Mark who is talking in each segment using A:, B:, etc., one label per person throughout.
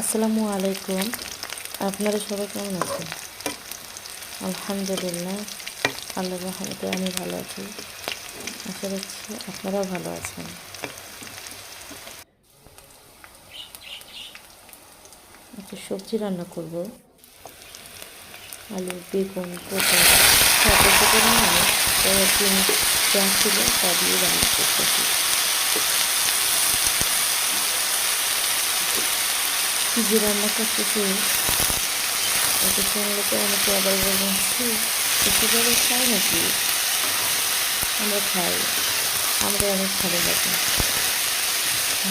A: আসসালামু আলাইকুম। আপনারা সবাই কেমন আছেন? আলহামদুলিল্লাহ, আল্লাহর রহমতে আমি ভালো আছি। আশা করছি আপনারাও ভালো আছেন। একটা সবজি রান্না করব, আলু, বেগুন, পটল সব কিছু করে আমি কয়েকদিন যা ছিল তা দিয়ে রান্না করতেছি। কী যে রান্না করতেছি এটা শুনলে তো অনেকে আবার বলবেন এসব খাই নাকি? আমরা খাই, আমরা অনেক ভালো লাগে।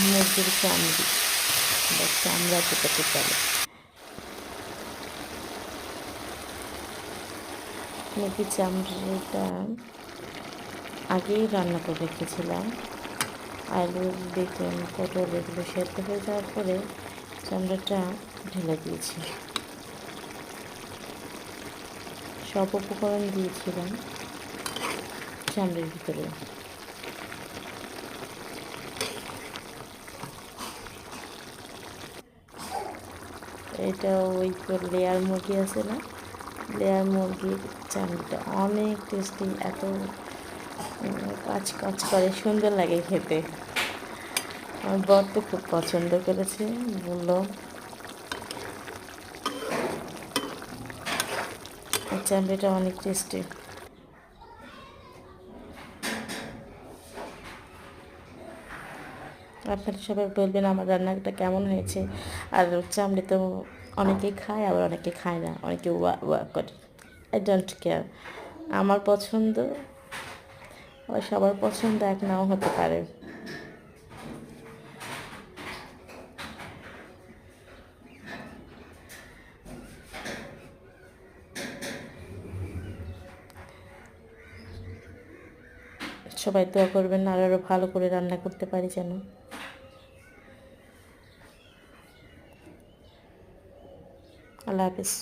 A: মুরগির চামড়ি বা চামড়া যেটাকে বলে, মুরগির চামড়িটা আগেই রান্না করে রেখেছিলাম। আলু, বেগুন, পটল এগুলো সেদ্ধ হয়ে যাওয়ার পরে চামড়াটা ঢেলে দিয়েছি। সব উপকরণ দিয়েছিলাম চামড়ির ভিতরে। এটা ওই লেয়ার মুরগি আছে না, লেয়ার মুরগির চামড়িটা অনেক টেস্টি, এত কাজ কাজ করে, সুন্দর লাগে খেতে। আমার বর তো খুব পছন্দ করেছে, বলল এই চামড়িটা অনেক টেস্টি। আপনারা সবাই বলবেন আমার রান্নাটা কেমন হয়েছে। আর চামড়ি তো অনেকেই খায়, আবার অনেকে খায় না, অনেকে ওয়া ওয়া করে। আই ডোন্ট কেয়ার, আমার পছন্দ আর সবার পছন্দ এক নাও হতে পারে। সবাই দোয়া করবেন আর আরও ভালো করে রান্না করতে পারি যেন। আল্লাহ হাফিজ।